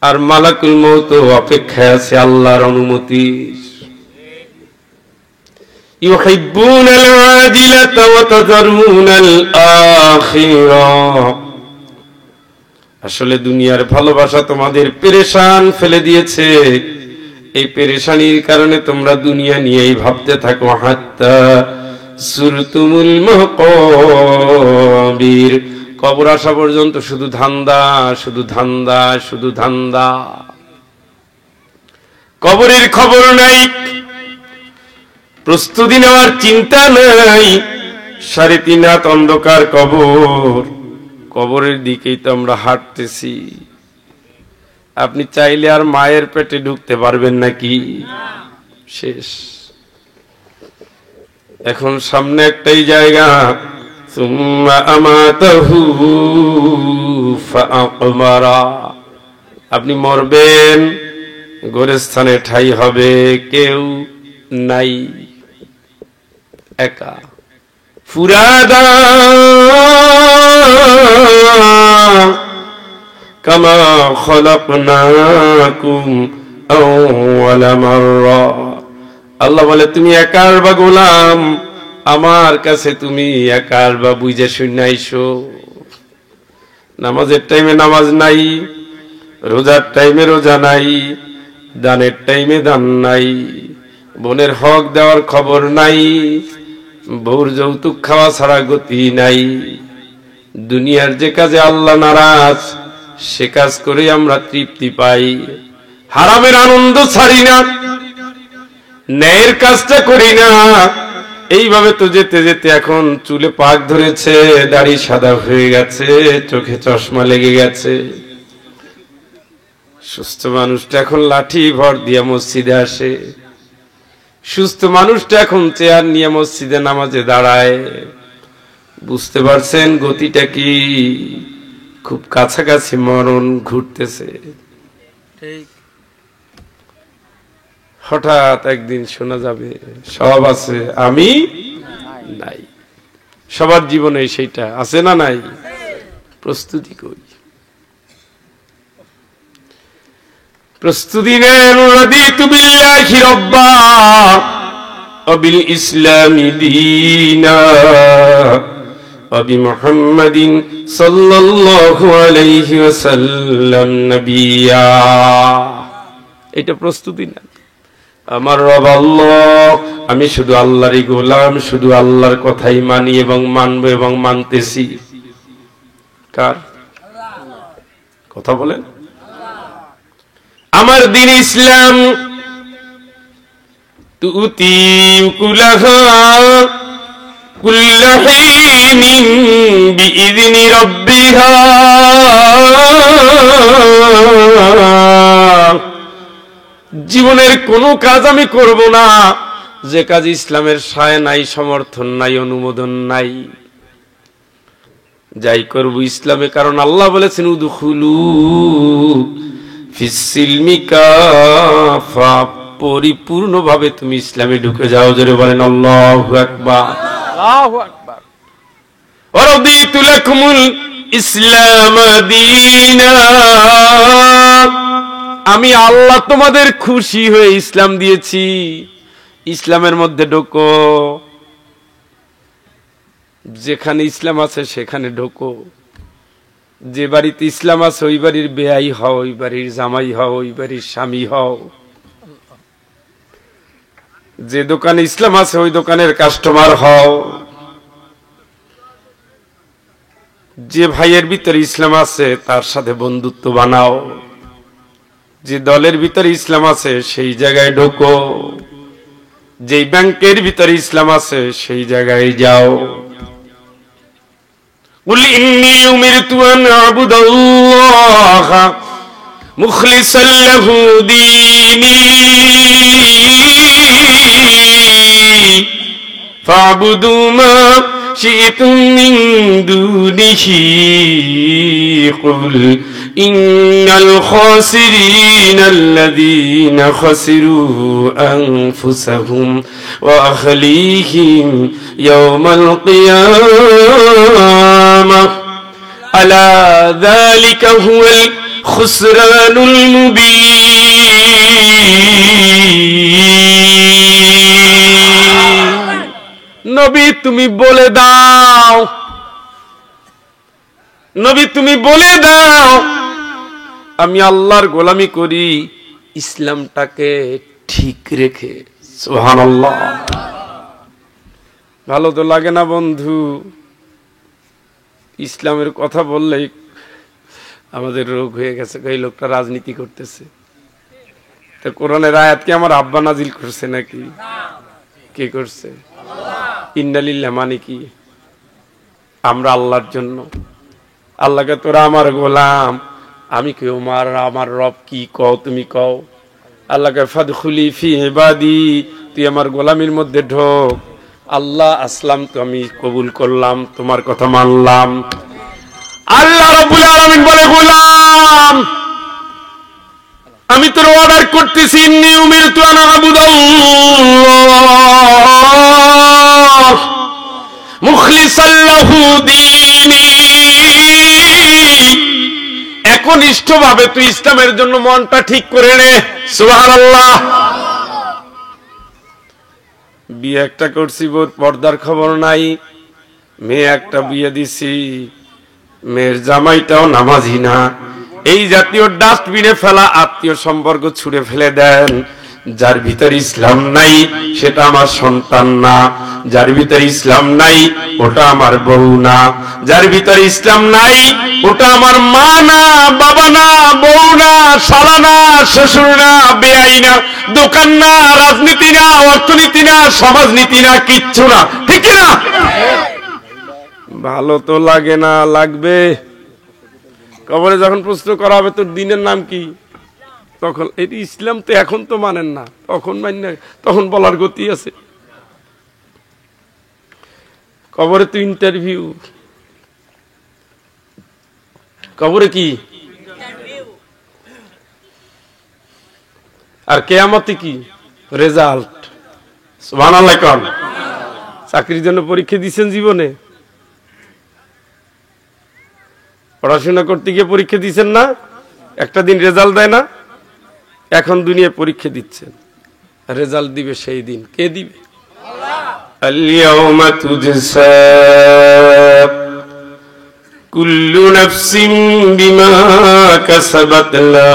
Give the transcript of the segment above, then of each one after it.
আর মালাকুল মউত অপেক্ষায় আছে আল্লাহর অনুমতির। ইউহিব্বুনাল আজিলাতা ওয়া তাযারুনাল আখিরাহ। আসলে দুনিয়ার ভালোবাসা তোমাদের পেরেশান ফেলে দিয়েছে। এই পেরেশানির কারণে তোমরা দুনিয়া নিয়েই ভাবতে থাকো। হাত্তা সুরতুমুল মাকাবির, কবর আসা পর্যন্ত শুধু ধান্দা, শুধু ধান্দা, শুধু ধান্দা। কবরের খবর নাই, প্রস্তুতি নেওয়ার চিন্তা নাই। 3.5 হাত অন্ধকার কবর, কবরের দিকেই তো আমরা হাঁটতেছি। আপনি চাইলে আর মায়ের পেটে ঢুকতে পারবেন নাকি? শেষ। এখন সামনে একটাই জায়গা, সুম্মা আমাতাহু ফাআকবারা। আপনি মরবেন, গোরস্থানে ঠাই হবে, কেউ নাই, একা। ফুরাদা কামা খলাকনাকুম আউওয়ালা মাররা। আল্লাহ বলে, তুমি একার বা গোলাম, আমার কাছে তুমি একার বা বুঝে শুনে আইসো। নামাজের টাইমে নামাজ নাই, রোজার টাইমে রোজা নাই, দানের টাইমে দান নাই, বোনের হক দেওয়ার খবর নাই, বউর যৌতুক খাওয়া ছাড়া গতি নাই। দুনিয়ার যে কাজে আল্লাহ নারাজ, সে কাজ করে আমরা তৃপ্তি পাই। হারামের আনন্দ ছাড়ি না, ন্যায়ের কাজটা করি না। এইভাবে তো যেতে যেতে এখন চুলে পাক ধরেছে, দাড়ি সাদা হয়ে গেছে, চোখে চশমা লেগে গেছে। সুস্থ মানুষটা এখন লাঠি ভর দিয়ে মসজিদে আসে, সুস্থ মানুষটা এখন চেয়ার নিয়ে মসজিদে নামাজে দাঁড়ায়। বুঝতে পারছেন গতিটা কি? খুব কাছাকাছি মরণ ঘুরতেছে। হঠাৎ একদিন শোনা যাবে সব আছে, আমি নাই। সবার জীবনে সেইটা আছে না নাই? প্রস্তুতি কই? প্রস্তুতি নেন। রাদিতু বিল্লাহি রাব্বা ওয়া বিল ইসলামি দীনা ওয়া বিমুহাম্মাদিন সাল্লাল্লাহু আলাইহি ওয়াসাল্লাম নবিয়্যা। এটা প্রস্তুতি নেন। আমার রব আল্লাহ, আমি শুধু আল্লাহরই গোলাম, শুধু আল্লাহর কথাই মানি এবং মানব এবং মানতেছি। কার কথা বলেন? আমার দ্বীন ইসলাম। তুতি কুলাহা কুল্লা হিনিন বিইذনি রাব্বিহা। জীবনের কোনো কাজ আমি করব না যে কাজ ইসলামের সায় নাই, সমর্থন নাই, অনুমোদন নাই। যাই করব ইসলামে, কারণ আল্লাহ বলেছেন উদখুলু ফিস-সিলমি কাফা। পরিপূর্ণভাবে তুমি ইসলামে ঢুকে যাও। জোরে বলেন আল্লাহু আকবার। আল্লাহু আকবার। ওয়া রাদিতু লাকুমুল ইসলাম দীনা। আমি আল্লাহ তোমাদের খুশি হয়ে ইসলাম দিয়েছি। ইসলামের মধ্যে ঢোকো, যেখানে ইসলাম আছে সেখানে ঢোকো। যে বাড়িতে ইসলাম আছে ওই বাড়ির বেয়াই হও, ওই বাড়ির জামাই হও, ওই বাড়ির স্বামী হও। যে দোকানে ইসলাম আছে ওই দোকানের কাস্টমার হও। যে ভাইয়ের ভিতরে ইসলাম আছে তার সাথে বন্ধুত্ব বানাও। যে দলের ভিতরে ইসলাম আছে সেই জায়গায় ঢোকো। যে ব্যাংকের ভিতরে ইসলাম আছে সেই জায়গায় যাও। কুল ইন্নী উমিরতু আন আ'বুদাল্লাহা মুখলিসান লাহু দীনী ফা'বুদু মা শি'তুম মিন দুনিহি কুল ইন্নাল খাসিরিনা আল্লাযীনা খাসিরু আনফুসাহুম ওয়া আহলিহিম ইয়াওমাল কিয়ামাহ আলা যালিকা হুয়াল খুসরানুল মুবিন। নবী তুমি বলে দাও, নবী তুমি বলে দাও আমি আল্লাহর গোলামি করি ইসলামটাকে ঠিক রেখে। সুবহানাল্লাহ। ভালো তো লাগে না বন্ধু? ইসলামের কথা বললেই আমাদের রোগ হয়ে গেছে, এই লোকটা রাজনীতি করতেছে। তো কোরআনের আয়াত কি আমার আব্বা নাজিল করছে নাকি? কে করছে? ইন্নালিল্লাহ মানে কি? আমরা আল্লাহর জন্য। আল্লাহকে তোরা আমার গোলাম, আমি কেউ আমার রব কি কও তুমি কও। আল্লাহকে ফাদখুলি ফি ইবাদি, তুই আমার গোলামির মধ্যে ঢোক। আল্লাহ আসলাম তো আমি কবুল করলাম, তোমার কথা মানলাম। আল্লাহ রাব্বুল আলামিন বলে গোলাম আমি তোর অর্ডার করতেছি, ইন্নী উমিরতু আন আ'বুদাল্লাহ মুখলিসাল লাহু দীনি। একনিষ্ঠভাবে তুই ইসলামের জন্য মনটা ঠিক করে নে। সুবহানাল্লাহ। বিয়ে একটা করছি, বোর পর্দার খবর নাই। মেয়ে একটা বিয়ে দিছি, মেয়ের জামাইটাও নামাজি না। এই জাতীয় ডাস্টবিনে ফেলা আত্মীয় সম্পর্ক ছুঁড়ে ফেলে দেন। যার ভিতর ইসলাম নাই সেটা আমার সন্তান না, যার ভিতর ইসলাম নাই ওটা আমার বউ না, যার ভিতর ইসলাম নাই ওটা আমার মা না, বাবা না, বউ না, শালা না, শ্বশুর না, বেয়াই না, দোকান না, রাজনীতি না, অর্থনীতি না, সমাজনীতি না, কিচ্ছু না। ঠিক না? ভালো তো লাগে না? লাগবে। কবরে যখন প্রশ্ন করা হবে তোর দিনের নাম কি, তখন এটি ইসলাম তো এখন তো মানেন না, তখন মানেন, তখন বলার গতি আছে। কবরে তো ইন্টারভিউ। কবরে কি? আর কিয়ামতে কি? রেজাল্ট। সুবহানাল্লাহ। কোন চাকরির জন্য পরীক্ষা দিয়েছেন জীবনে? পড়াশোনা করতে গিয়ে পরীক্ষা দিচ্ছেন না? একটা দিন রেজাল্ট দেয় না? এখন দুনিয়ায় পরীক্ষা দিচ্ছেন, রেজাল্ট দিবে সেই দিন। কে দিবে? আল-ইয়াওমা তুজসা কুল্লু নাফসিন বিমা কাসাবাত লা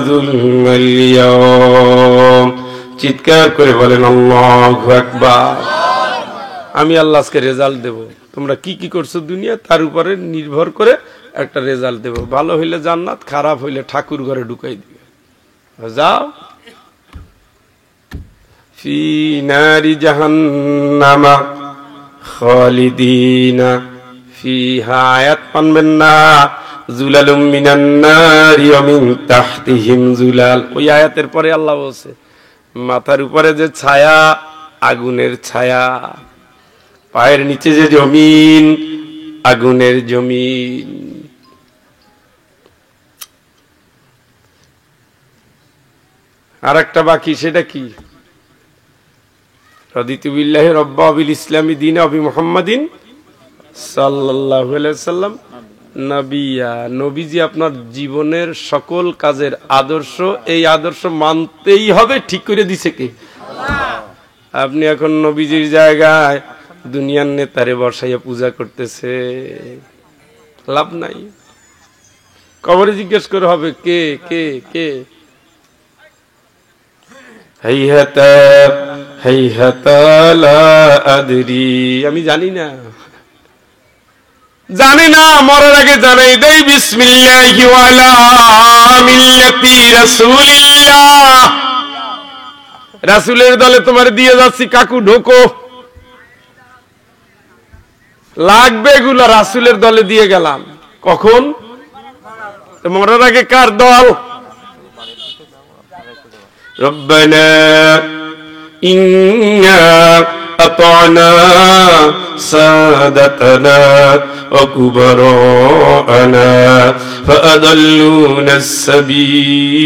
যুলমাল ইয়াওম। চিৎকার করে বলেন আল্লাহু আকবার। আমি আল্লাহ আজকে রেজাল্ট দেব, তোমরা কি কি করছো দুনিয়া তার উপরে নির্ভর করে একটা রেজাল্ট দেব। ভালো হইলে জান্নাত, খারাপ হইলে ঠাকুর ঘরে ঢুকাই দিবে। যাও। ফি নারি জাহান্নামা খালিদিনা ফিহা। আয়াত পানবেন না? জুলালুম মিনান নারি ওয়া মিন তাহতিহিম জুলাল। ওই আয়াতের পরে আল্লাহ বলছে মাথার উপরে যে ছায়া আগুনের ছায়া, পায়ের নিচে যে জমিন আগুনের জমিন। আর একটা বাকি, সেটা কি? রাদিতু বিল্লাহি রাব্বা বিল ইসলামি দীনা ওয়া বি মুহাম্মাদিন সাল্লাল্লাহু আলাইহি ওয়াসাল্লাম নবিয়া। নবীজি আপনার জীবনের সকল কাজের আদর্শ, এই আদর্শ মানতেই হবে। ঠিক করে দিছে কে? আল্লাহ। আপনি এখন নবীজির জায়গায় দুনিয়ার নেতারে বসাইয়া পূজা করতেছে, লাভ নাই। কবরে জিজ্ঞেস করে হবে কে কে কে। হাইহাতা হাইহাতা লা আদরি, আমি জানি না, জানি না। মরার আগে জানাই দেই বিসমিল্লাহি ওয়া আলা মিল্লাতি রাসূলিল্লাহ। রাসূলের দলে তোমার দিয়ে যাচ্ছি, কাকু ঢোকো। লাগবে এগুলো, রাসূলের দলে দিয়ে গেলাম। কখন? মরার আগে কার দল? রব্বানা ইন্না আতা'না সাদাতানা ওয়া কুবারা'না ফাআদাল্লুনা আস-সাবিলা।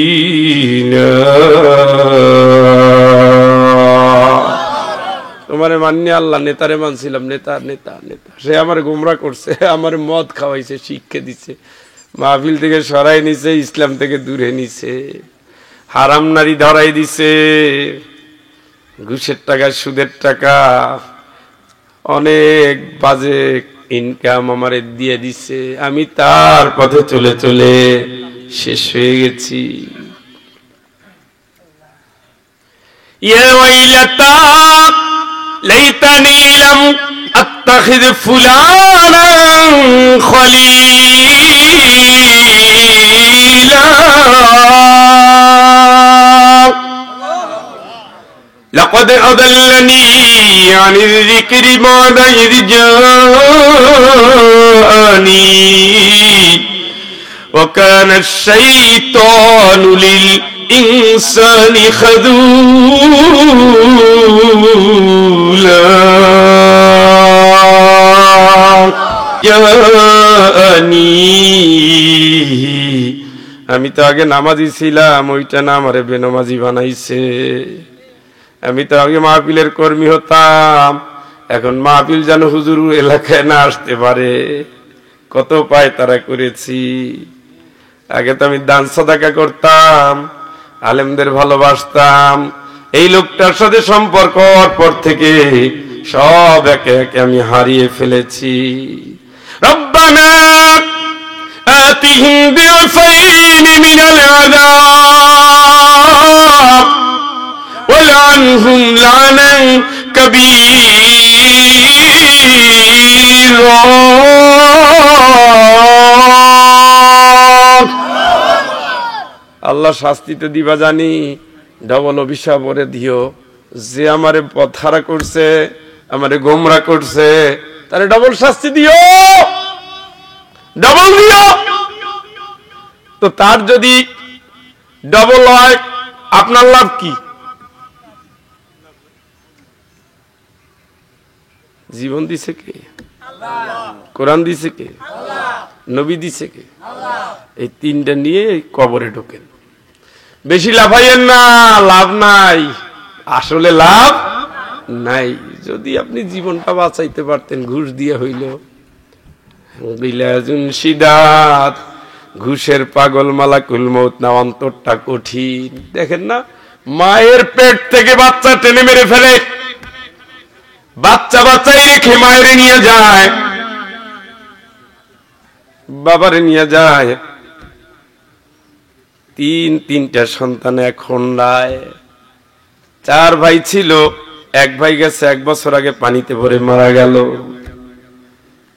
তোমারে মাননি আল্লাহ, নেতারে মানছিলাম, নেতা নেতা নেতা, সে আমার গোমরা করছে, আমার মদ খাওয়াইছে, শিক্ষা দিচ্ছে, মাহফিল থেকে সরাই নিছে, ইসলাম থেকে দূরে নিছে, হারাম নারী ধরাই দিছে, ঘুষের টাকা সুদের টাকা অনেক বাজে ইনকাম আমারে দিয়ে দিছে। আমি তার পথে চলে চলে শেষ হয়ে গেছি। ইয়া ওয়াইলাতা লাইতানি লাম আত্তাখিয ফুলানান খলীলা لقد أضلني عن الذكر بعد إذ جاءني وكان الشيطان للإنسان خذولا جاءني আমি তো আগে নামাজি ছিলাম, ওইটা না আমারে বেনামাজি বানাইছে। আমি তো আগে মাহফিলের কর্মী হতাম, এখন মাহফিল যেন হুজুর এলাকায় না আসতে পারে। কত পায় তারা করেছি। আগে তো আমি দান সাদাকা করতাম, আলেমদের ভালোবাসতাম। এই লোকটার সাথে সম্পর্ক হওয়ার পর থেকে সব একে একে আমি হারিয়ে ফেলেছি। রব্বানা আতিহিম বিআফাইন মিনাল আযাব ওয়ালআনহুম লানান কাবীরা। আল্লাহ শাস্তিতে দিবা জানি, ডবল অভিশাপ ওরে দিও। যে আমারে পথহারা করছে, আমারে গোমরা করছে, তারে ডবল শাস্তি দিও, ডবল দিও। তো তার যদি ডবল হয় আপনার লাভ কি? জীবন দিছে কে? কোরআন দিছে কে? নবী দিছে কে? এই তিনটা নিয়ে কবরে ঢোকেন। বেশি লাফাইয়েন না, লাভ নাই, আসলে লাভ নাই। যদি আপনি জীবনটা বাঁচাইতে পারতেন, ঘুষ দিয়ে হইল বিলাজুন সিদাত, ঘুষের পাগল মালাকুল মউত না, অন্তরটা কঠিন। দেখেন না, মায়ের পেট থেকে বাচ্চা টেনে মেরে ফেলে, বাচ্চা বাচ্চাই রেখে মায়েরে নিয়ে যায়, বাবারে নিয়ে যায়। তিনটা সন্তান এক হোন্ডায়। 4 ভাই ছিল, এক ভাই গেছে 1 বছর আগে পানিতে ভরে মারা গেল।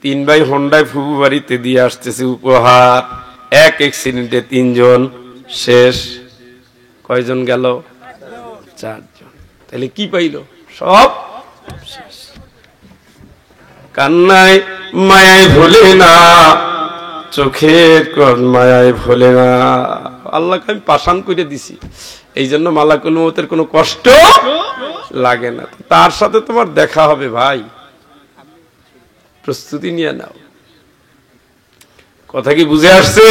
3 ভাই হোন্ডায় ফুবু বাড়িতে দিয়ে আসতেছে উপহার। এক অ্যাক্সিডেন্টে 3 জন শেষ। কয়জন গেল? 4 জন। তাহলে কি পাইল? সব শেষ। কান্নায় মায়ায় ভোলে না, চোখের মায়ায় ভোলে না। আল্লাহকে আমি পাষাণ করে দিছি, এই জন্য মালাকুল মউতের কোনো কষ্ট লাগে না। তার সাথে তোমার দেখা হবে ভাই, প্রস্তুতি নিয়ে নাও। কথা কি বুঝে আসছে?